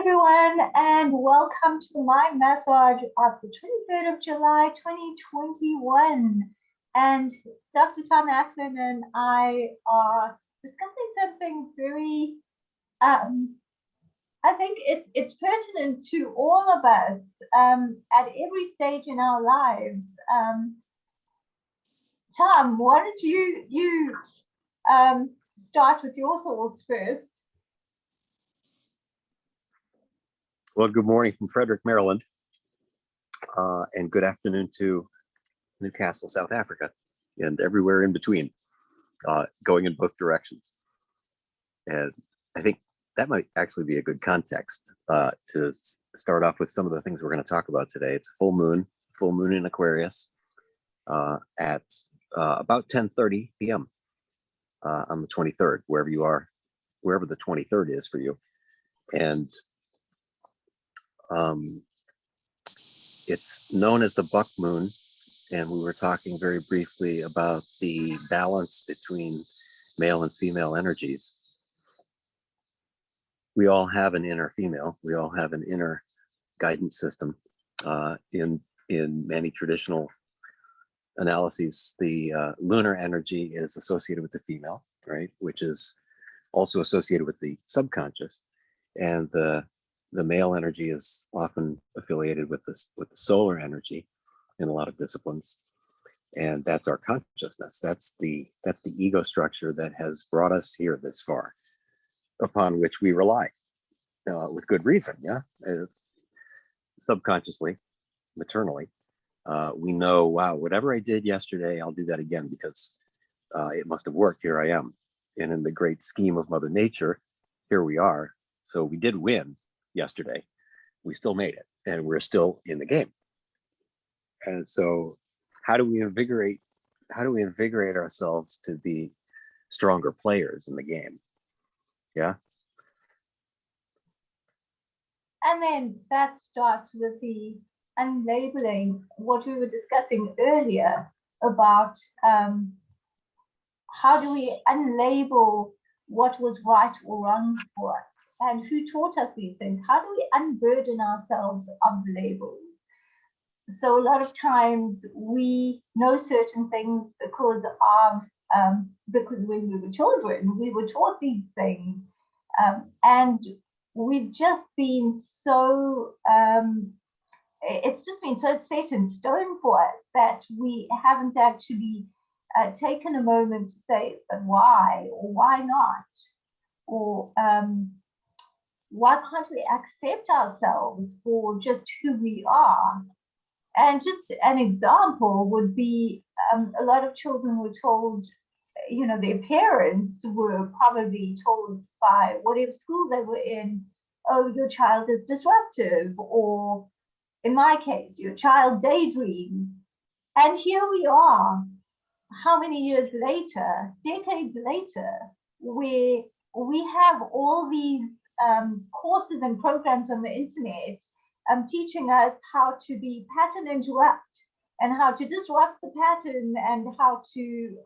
everyone, and welcome to the Mind Massage of the 23rd of July, 2021. And Dr. Tom Acklin and I are discussing something very, I think it's pertinent to all of us at every stage in our lives. Tom, why don't you start with your thoughts first? Well, good morning from Frederick, Maryland, and good afternoon to Newcastle, South Africa, and everywhere in between, going in both directions. And I think that might actually be a good context to start off with some of the things we're going to talk about today. It's full moon in Aquarius at about 10:30 p.m. On the 23rd, wherever you are, wherever the 23rd is for you. And it's known as the buck moon, and we were talking very briefly about the balance between male and female energies. We all have an inner female. We all have an inner guidance system. In many traditional analyses, the lunar energy is associated with the female, right, which is also associated with the subconscious, and the male energy is often affiliated with the solar energy in a lot of disciplines, and that's our consciousness. That's the ego structure that has brought us here this far, upon which we rely with good reason. Yeah, subconsciously, maternally, we know, wow, whatever I did yesterday, I'll do that again because it must have worked. Here I am, and in the great scheme of Mother Nature, here we are. So we did win yesterday. We still made it, and we're still in the game. And so how do we invigorate ourselves to be stronger players in the game? Yeah. And then that starts with the unlabeling, what we were discussing earlier about how do we unlabel what was right or wrong for us, and who taught us these things? How do we unburden ourselves of labels? So a lot of times we know certain things because when we were children, we were taught these things, and we've just been so it's just been so set in stone for us that we haven't actually taken a moment to say, but why, or why not, or why can't we accept ourselves for just who we are? And just an example would be a lot of children were told, their parents were probably told by whatever school they were in, oh, your child is disruptive, or in my case, your child daydreams. And here we are, how many years later, decades later, where we have all these courses and programs on the internet teaching us how to be pattern interrupt, and how to disrupt the pattern, and how to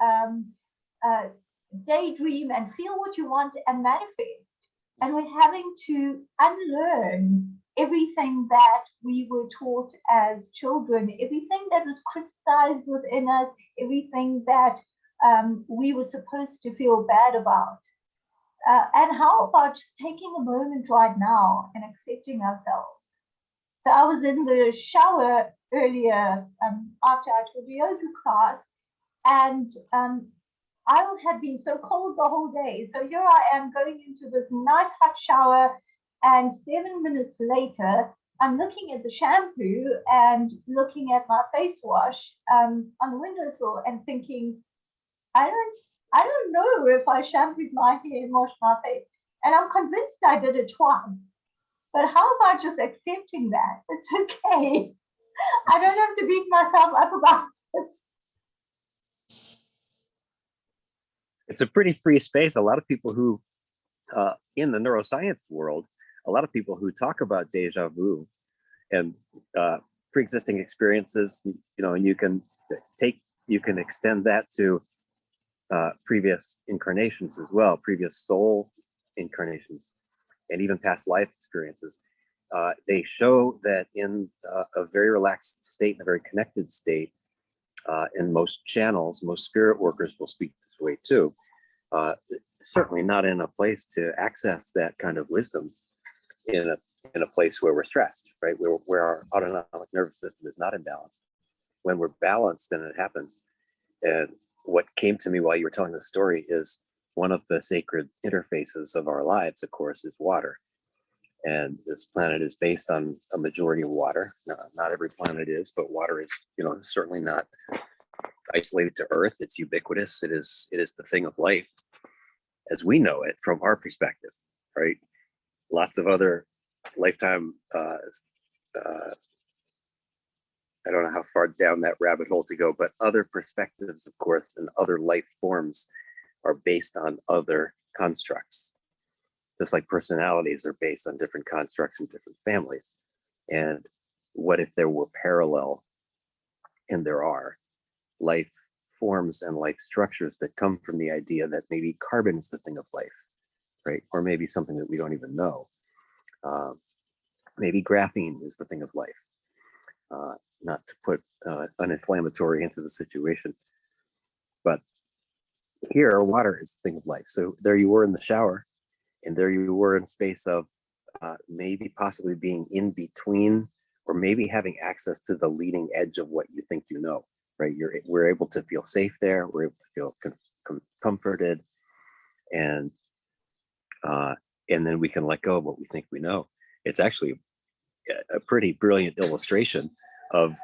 daydream and feel what you want and manifest. And we're having to unlearn everything that we were taught as children, everything that was criticized within us, everything that we were supposed to feel bad about. And how about just taking a moment right now and accepting ourselves? So I was in the shower earlier after I taught a yoga class, and I had been so cold the whole day. So here I am going into this nice hot shower, and 7 minutes later, I'm looking at the shampoo and looking at my face wash on the windowsill and thinking, I don't know if I shampooed my hair and washed my face. And I'm convinced I did it twice. But how about just accepting that? It's okay. I don't have to beat myself up about it. It's a pretty free space. A lot of people who, in the neuroscience world, a lot of people who talk about deja vu and pre-existing experiences, and you can extend that to previous incarnations as well, previous soul incarnations. and even past life experiences, they show that in a very relaxed state, in a very connected state, in most channels, most spirit workers will speak this way too. Certainly not in a place to access that kind of wisdom in a place where we're stressed, right? Where our autonomic nervous system is not in balance. When we're balanced, then it happens. And what came to me while you were telling the story is one of the sacred interfaces of our lives, of course, is water. And this planet is based on a majority of water. Not every planet is, but water is, certainly not isolated to Earth. It's ubiquitous. It is the thing of life as we know it from our perspective, right? Lots of other lifetime, I don't know how far down that rabbit hole to go, but other perspectives, of course, and other life forms are based on other constructs. Just like personalities are based on different constructs from different families. And what if there were parallel, and there are, life forms and life structures that come from the idea that maybe carbon is the thing of life, right? Or maybe something that we don't even know. Maybe graphene is the thing of life. Not to put uninflammatory into the situation, but here water is the thing of life. So there you were in the shower, and there you were in space of maybe possibly being in between, or maybe having access to the leading edge of what you think you know, right? We're able to feel safe there. We're able to feel comforted, and then we can let go of what we think we know. It's actually a pretty brilliant illustration of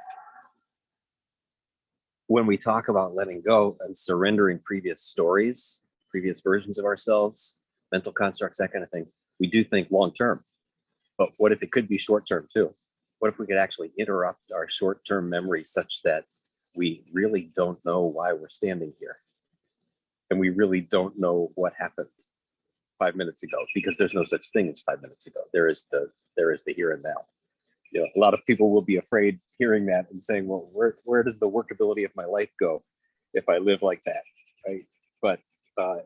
when we talk about letting go and surrendering previous stories, previous versions of ourselves, mental constructs, that kind of thing. We do think long term, but what if it could be short term too? What if we could actually interrupt our short term memory such that we really don't know why we're standing here, and we really don't know what happened 5 minutes ago, because there's no such thing as 5 minutes ago. There is the here and now. A lot of people will be afraid hearing that and saying, well, where does the workability of my life go if I live like that, right? But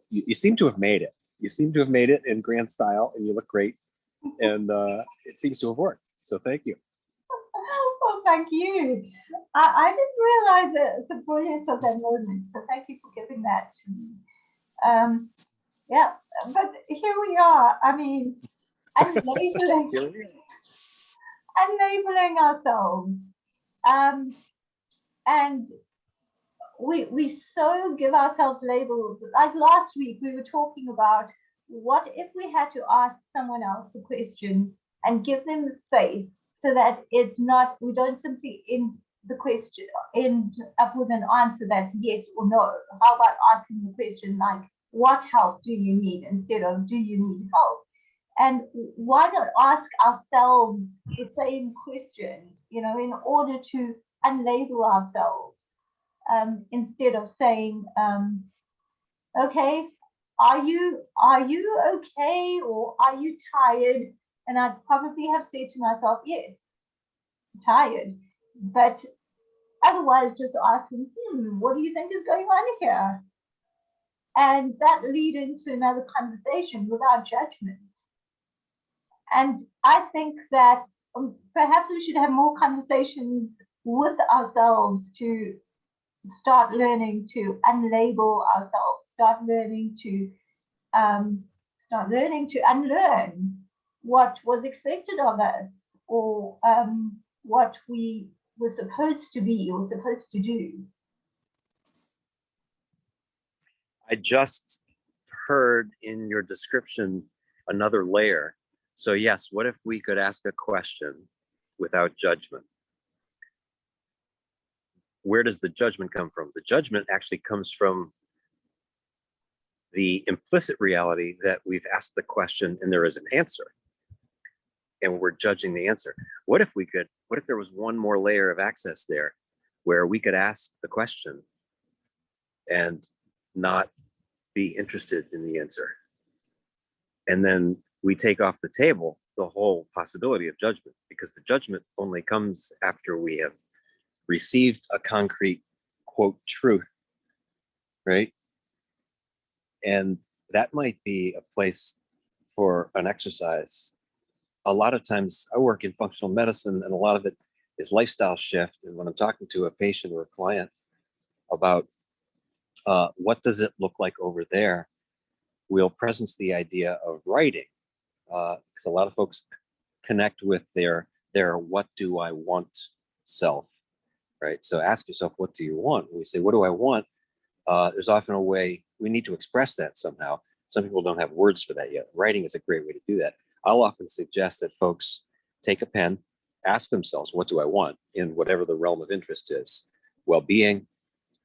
you seem to have made it. You seem to have made it in grand style, and you look great, and it seems to have worked. So thank you. Well, thank you. I didn't realize the brilliance of that moment. So thank you for giving that to me. Yeah, but here we are. I mean, enabling ourselves. And we so give ourselves labels. Like last week, we were talking about what if we had to ask someone else the question and give them the space so that it's not, we don't simply end up with an answer that's yes or no. How about asking the question like, what help do you need, instead of do you need help? And why not ask ourselves the same question, in order to unlabel ourselves, instead of saying, okay, are you okay, or are you tired? And I'd probably have said to myself, yes, I'm tired. But otherwise, just asking, what do you think is going on here? And that lead into another conversation without judgment. And I think that perhaps we should have more conversations with ourselves to start learning to unlabel ourselves, start learning to unlearn what was expected of us, or what we were supposed to be or supposed to do. I just heard in your description another layer. So yes, what if we could ask a question without judgment? Where does the judgment come from? The judgment actually comes from the implicit reality that we've asked the question and there is an answer, and we're judging the answer. What if there was one more layer of access there where we could ask the question and not be interested in the answer? And then we take off the table the whole possibility of judgment, because the judgment only comes after we have received a concrete, quote, truth, right? And that might be a place for an exercise, a lot of times I work in functional medicine, and a lot of it is lifestyle shift. And when I'm talking to a patient or a client about what does it look like over there, we'll presence the idea of writing, because a lot of folks connect with their what do I want self, right? So ask yourself, what do you want? When we say, what do I want? There's often a way we need to express that somehow. Some people don't have words for that yet. Writing is a great way to do that. I'll often suggest that folks take a pen, ask themselves, what do I want in whatever the realm of interest is? Well-being,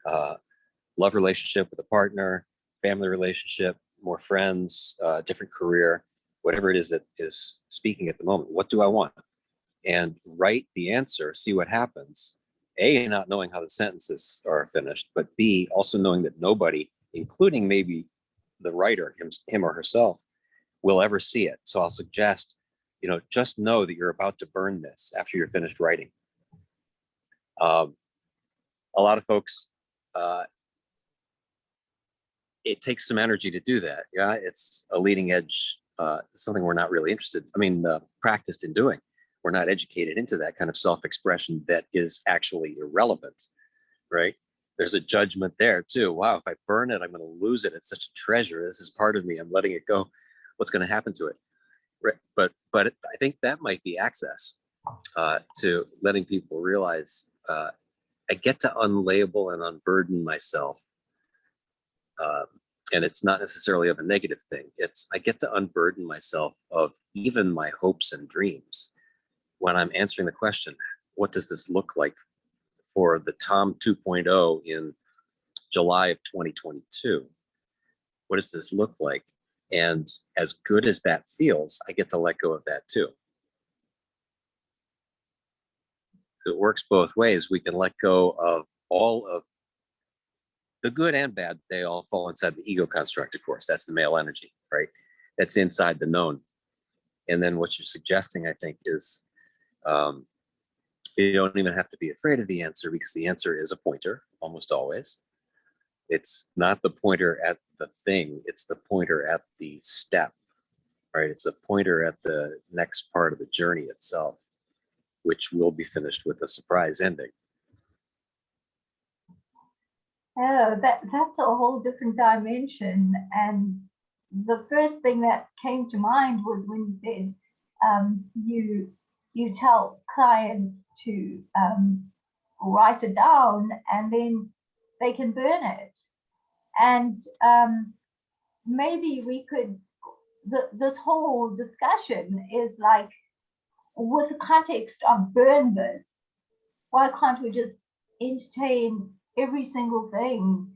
love relationship with a partner, family relationship, more friends, different career, whatever it is that is speaking at the moment. What do I want? And write the answer, see what happens. A, not knowing how the sentences are finished, but B, also knowing that nobody, including maybe the writer, him or herself, will ever see it. So I'll suggest, just know that you're about to burn this after you're finished writing. A lot of folks, it takes some energy to do that. Yeah, it's a leading edge, something we're not really practiced in doing. We're not educated into that kind of self-expression that is actually irrelevant, right? There's a judgment there too. Wow, if I burn it, I'm going to lose it. It's such a treasure. This is part of me. I'm letting it go. What's going to happen to it? Right. But I think that might be access to letting people realize I get to unlabel and unburden myself. And it's not necessarily of a negative thing. I get to unburden myself of even my hopes and dreams when I'm answering the question, what does this look like for the Tom 2.0 in July of 2022? What does this look like? And as good as that feels, I get to let go of that too. So it works both ways. We can let go of all of the good and bad. They all fall inside the ego construct, of course. That's the male energy, right? That's inside the known. And then what you're suggesting, I think, is you don't even have to be afraid of the answer, because the answer is a pointer almost always. It's not the pointer at the thing, it's the pointer at the step, right? It's a pointer at the next part of the journey itself, which will be finished with a surprise ending. Oh, that's a whole different dimension. And the first thing that came to mind was when you said you tell clients to write it down and then they can burn it. And maybe we could, this whole discussion is like, with the context of burn this, why can't we just entertain every single thing,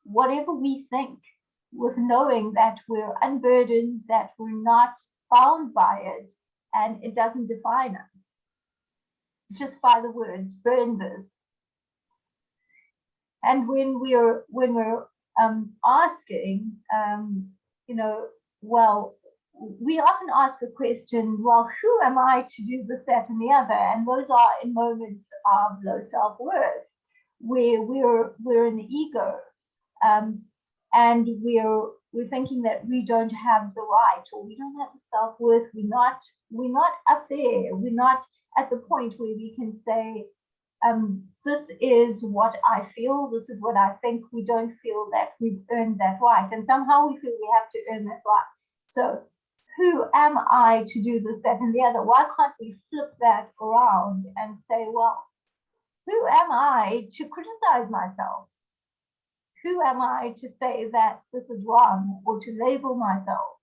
whatever we think, with knowing that we're unburdened, that we're not bound by it, and it doesn't define us, just by the words burn this. And when we're asking, well, we often ask the question, well, who am I to do this, that, and the other? And those are in moments of low self-worth, where we're in the ego, and we're thinking that we don't have the right, or we don't have the self-worth. We're not up there. We're not at the point where we can say, this is what I feel, this is what I think. We don't feel that we've earned that right, and somehow we feel we have to earn that right. So who am I to do this, that, and the other? Why can't we flip that around and say, well, who am I to criticize myself? Who am I to say that this is wrong, or to label myself,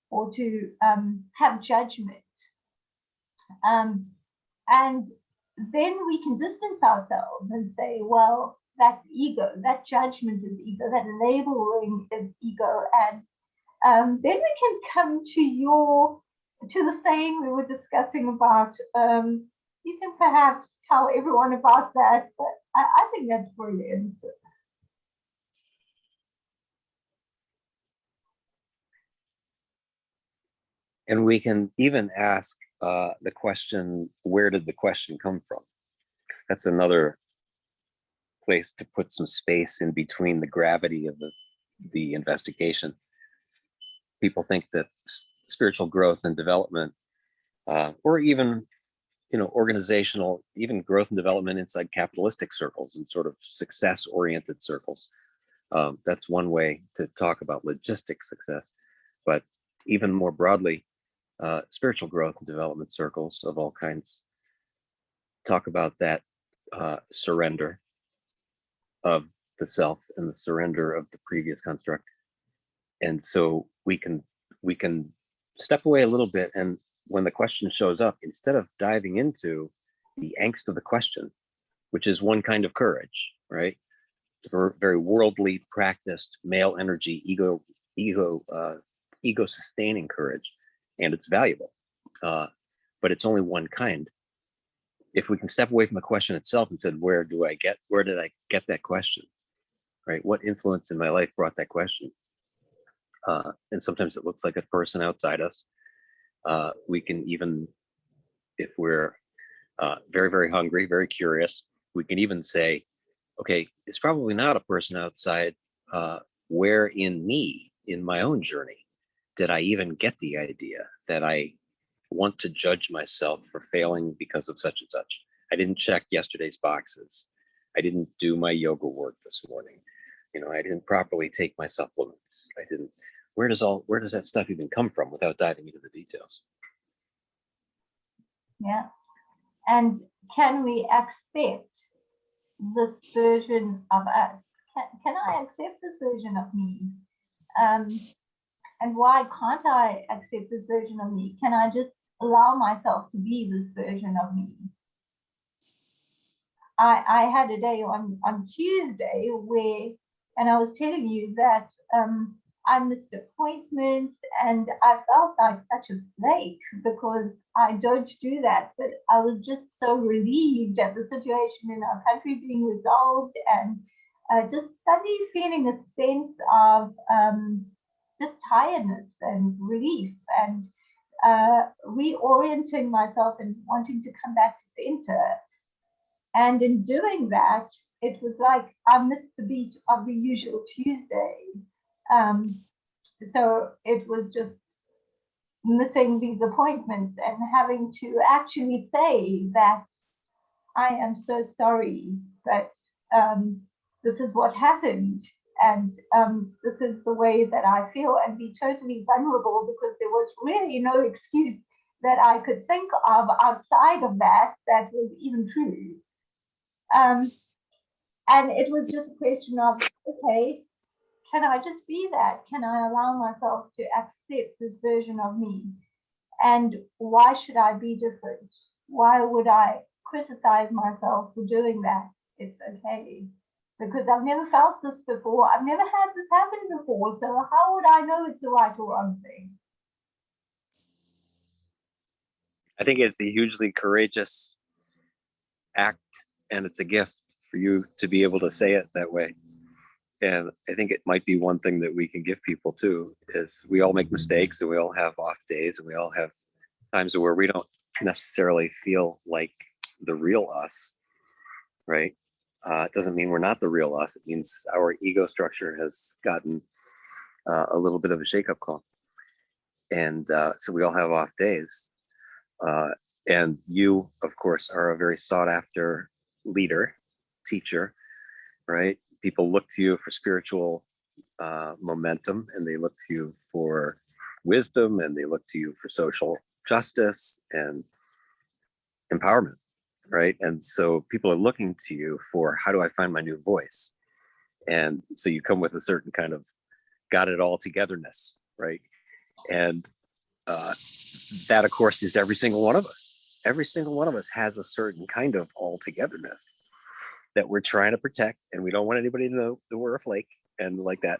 or to have judgment? And then we can distance ourselves and say, well, that's ego, that judgment is ego, that labeling is ego. And then we can come to the saying we were discussing about, you can perhaps tell everyone about that, but I think that's brilliant. And we can even ask the question, where did the question come from? That's another place to put some space in between the gravity of the investigation. people think that spiritual growth and development, or even, organizational, even growth and development inside capitalistic circles and sort of success-oriented circles. That's one way to talk about logistic success. But even more broadly, spiritual growth and development circles of all kinds talk about that surrender of the self and the surrender of the previous construct. And so we can step away a little bit, and when the question shows up, instead of diving into the angst of the question, which is one kind of courage, right? Very worldly, practiced, male energy, ego sustaining courage, and it's valuable, but it's only one kind. If we can step away from the question itself and said, where did I get that question, right? What influence in my life brought that question? And sometimes it looks like a person outside us. We can even, if we're very, very hungry, very curious, we can even say, okay, it's probably not a person outside. Where in me, in my own journey, did I even get the idea that I want to judge myself for failing because of such and such? I didn't check yesterday's boxes. I didn't do my yoga work this morning. I didn't properly take my supplements. I didn't. Where does that stuff even come from without diving into the details? Yeah. And can we accept this version of us? Can I accept this version of me? And why can't I accept this version of me? Can I just allow myself to be this version of me? I had a day on Tuesday where, and I was telling you that I missed appointments, and I felt like such a flake because I don't do that. But I was just so relieved at the situation in our country being resolved, and just suddenly feeling a sense of just tiredness and relief, and reorienting myself and wanting to come back to center. And in doing that, it was like I missed the beat of the usual Tuesday. So it was just missing these appointments and having to actually say that I am so sorry, but this is what happened, and this is the way that I feel, and be totally vulnerable, because there was really no excuse that I could think of outside of that was even true. And it was just a question of, okay, can I just be that? Can I allow myself to accept this version of me? And why should I be different? Why would I criticize myself for doing that? It's okay. Because I've never felt this before. I've never had this happen before. So how would I know it's the right or wrong thing? I think it's a hugely courageous act, and it's a gift for you to be able to say it that way. And I think it might be one thing that we can give people too, is we all make mistakes, and we all have off days, and we all have times where we don't necessarily feel like the real us, right? It doesn't mean we're not the real us. It means our ego structure has gotten a little bit of a shake-up call. And so we all have off days. And you, of course, are a very sought after leader, teacher, right? People look to you for spiritual momentum, and they look to you for wisdom, and they look to you for social justice and empowerment, right? And so people are looking to you for, how do I find my new voice? And so you come with a certain kind of got it all togetherness, right? And that, of course, is every single one of us. Every single one of us has a certain kind of all togetherness that we're trying to protect, and we don't want anybody to know that we're a flake and like that.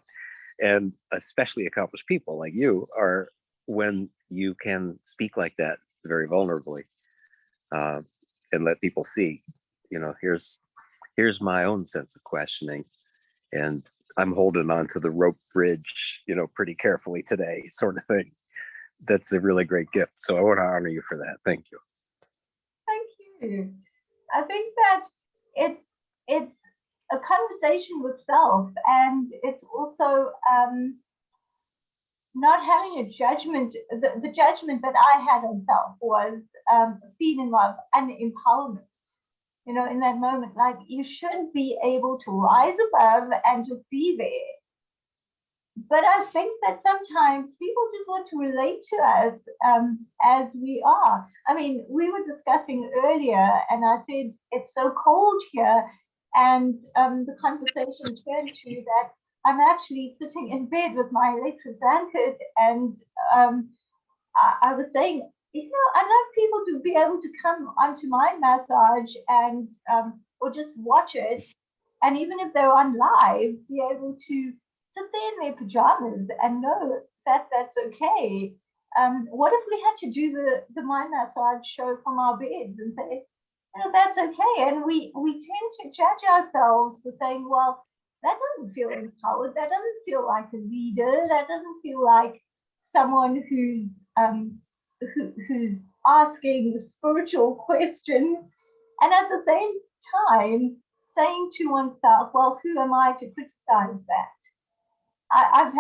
And especially accomplished people like you are, when you can speak like that very vulnerably, and let people see, here's my own sense of questioning, and I'm holding on to the rope bridge, pretty carefully today, sort of thing. That's a really great gift. So I want to honor you for that. Thank you. Thank you. I think that it's a conversation with self, and it's also not having a judgment, the judgment that I had on self was a feeling of an empowerment. You know, in that moment, like you should be able to rise above and to be there. But I think that sometimes people just want to relate to us as we are. I mean, we were discussing earlier, and I said it's so cold here, and the conversation turned to that I'm actually sitting in bed with my electric blanket, and I was saying, you know, I'd love people to be able to come onto my massage and or just watch it, and even if they're on live, be able to sit there in their pajamas and know that that's okay. What if we had to do the mind massage show from our beds and say, you know, that's okay? And we tend to judge ourselves for saying, well, that doesn't feel empowered. That doesn't feel like a leader. That doesn't feel like someone who's asking the spiritual questions. And at the same time, saying to oneself, well, who am I to criticize that? I've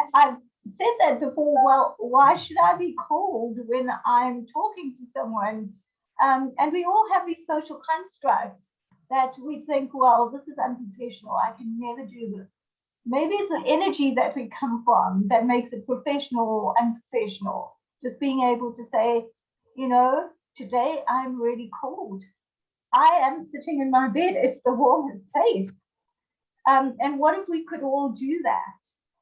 said that before. Well, why should I be cold when I'm talking to someone? And we all have these social constructs that we think, well, this is unprofessional. I can never do this. Maybe it's the energy that we come from that makes it professional or unprofessional. Just being able to say, you know, today I'm really cold. I am sitting in my bed. It's the warmest place. And what if we could all do that?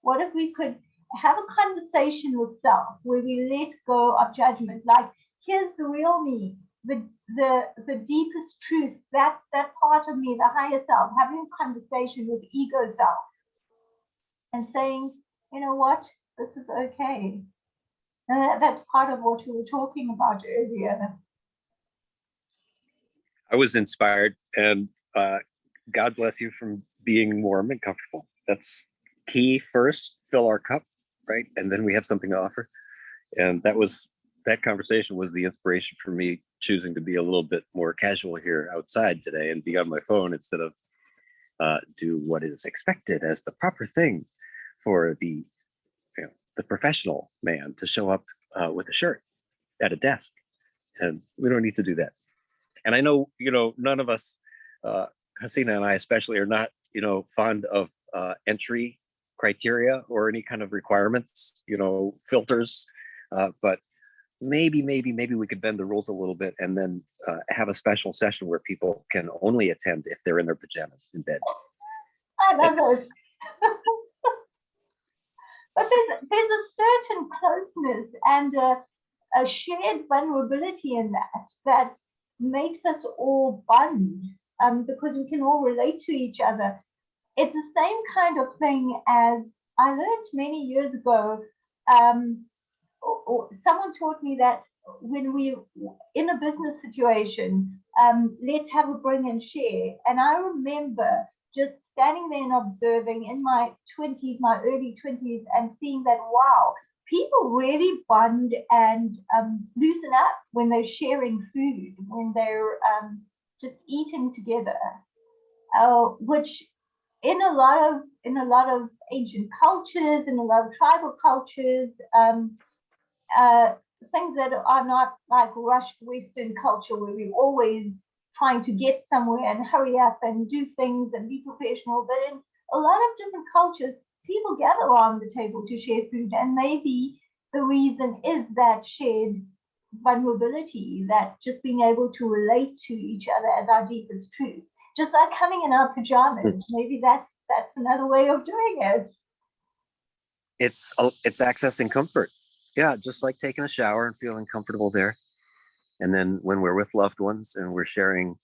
What if we could have a conversation with self where we let go of judgment? Like, here's the real me, the deepest truth, that part of me, the higher self, having a conversation with ego self and saying, you know what, this is okay. And that's part of what we were talking about earlier. I was inspired, and God bless you from being warm and comfortable. That's key. First, fill our cup, right? And then we have something to offer. And that conversation was the inspiration for me choosing to be a little bit more casual here outside today and be on my phone instead of do what is expected as the proper thing for the professional man to show up with a shirt at a desk. And we don't need to do that. And I know, none of us, Hasina and I especially, are not, fond of entry criteria or any kind of requirements, filters. But maybe we could bend the rules a little bit and then have a special session where people can only attend if they're in their pajamas in bed. I love it. But there's a certain closeness and a shared vulnerability in that makes us all bond, because we can all relate to each other. It's the same kind of thing as I learned many years ago. Or someone taught me that when we in a business situation, let's have a bring and share. And I remember just standing there and observing in my 20s, my early 20s, and seeing that, wow, people really bond and loosen up when they're sharing food, when they're just eating together, which in a lot of ancient cultures, in a lot of tribal cultures, things that are not like rushed Western culture where we're always trying to get somewhere and hurry up and do things and be professional. But in a lot of different cultures, people gather around the table to share food. And maybe the reason is that shared vulnerability, that just being able to relate to each other as our deepest truth. Just like coming in our pajamas, maybe that's another way of doing it. It's accessing comfort. Yeah, just like taking a shower and feeling comfortable there. And then when we're with loved ones and we're sharing,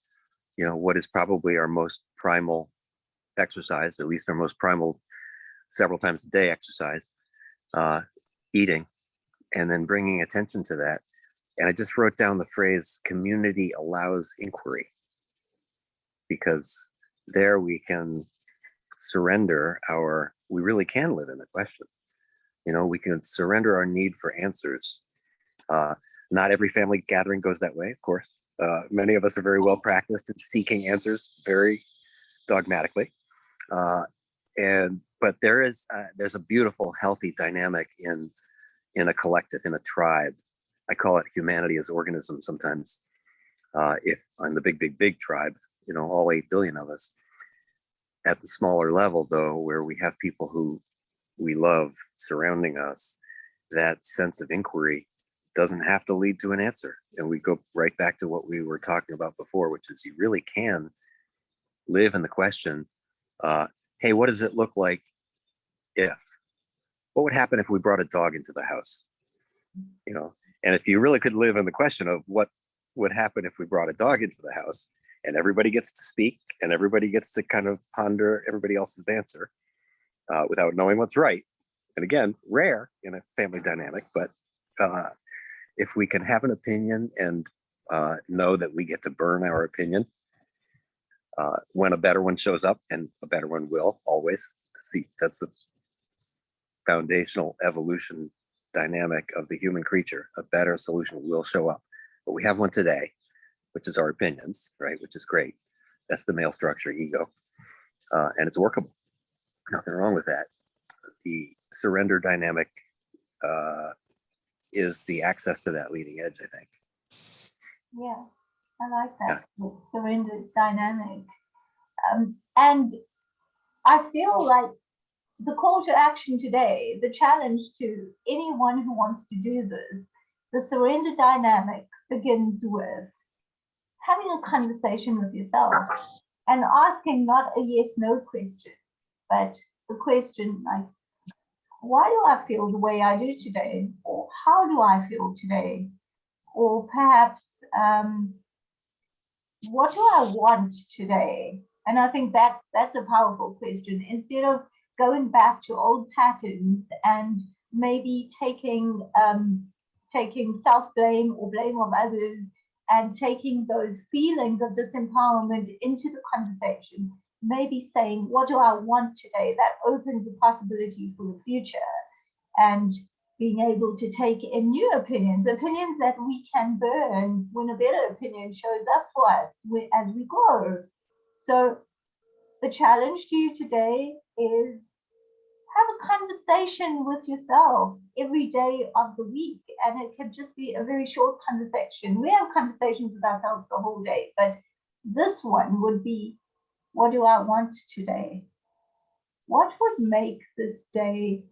what is probably our most primal exercise, at least our most primal several times a day exercise, eating, and then bringing attention to that. And I just wrote down the phrase, community allows inquiry, because there we can surrender we really can live in the question. We can surrender our need for answers. Not every family gathering goes that way, of course. Many of us are very well practiced in seeking answers very dogmatically. But there's a beautiful, healthy dynamic in in a collective, in a tribe. I call it humanity as organism sometimes. If on the big tribe, all 8 billion of us. At the smaller level, though, where we have people who we love surrounding us, that sense of inquiry doesn't have to lead to an answer. And we go right back to what we were talking about before, which is you really can live in the question, hey, what does it look like if? What would happen if we brought a dog into the house? And if you really could live in the question of what would happen if we brought a dog into the house, and everybody gets to speak and everybody gets to kind of ponder everybody else's answer without knowing what's right. And again, rare in a family dynamic, but if we can have an opinion and know that we get to burn our opinion when a better one shows up, and a better one will always. That's the foundational evolution dynamic of the human creature. A better solution will show up, but we have one today, which is our opinions, right? Which is great. That's the male structure ego, and it's workable. Nothing wrong with that. The surrender dynamic is the access to that leading edge, I think. Yeah, I like that. Yeah. Surrender dynamic. And I feel like the call to action today, the challenge to anyone who wants to do this, the surrender dynamic begins with having a conversation with yourself and asking not a yes/no question, but the question like, why do I feel the way I do today? Or how do I feel today? Or perhaps, what do I want today? And I think that's a powerful question. Instead of going back to old patterns and maybe taking self-blame or blame of others and taking those feelings of disempowerment into the conversation, maybe saying, what do I want today? That opens the possibility for the future, and being able to take in new opinions that we can burn when a better opinion shows up for us as we grow. So the challenge to you today is have a conversation with yourself every day of the week. And it can just be a very short conversation. We have conversations with ourselves the whole day, but this one would be, what do I want today? What would make this day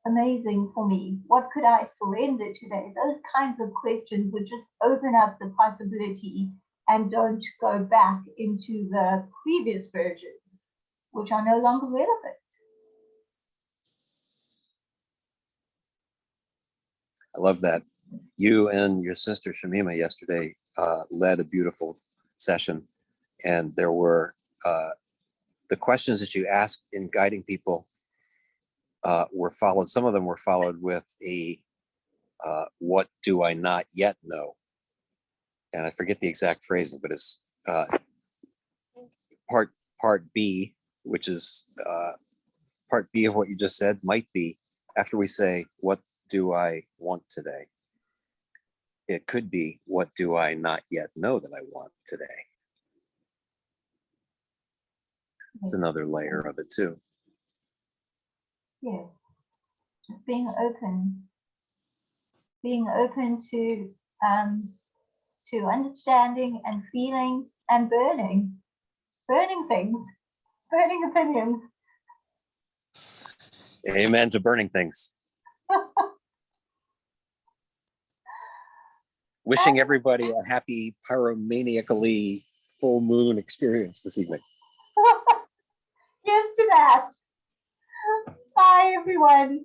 amazing for me? What could I surrender today? Those kinds of questions would just open up the possibility and don't go back into the previous versions, which are no longer relevant. I love that. You and your sister Shamima yesterday led a beautiful session, and there were the questions that you asked in guiding people were followed. Some of them were followed with a what do I not yet know? And I forget the exact phrasing, but it's part B, which is part B of what you just said, might be after we say, what do I want today? It could be, what do I not yet know that I want today? It's another layer of it too. Yeah, just being open to understanding and feeling and burning things, burning opinions. Amen to burning things. Wishing everybody a happy pyromaniacally full moon experience this evening. Here's to that. Bye, everyone.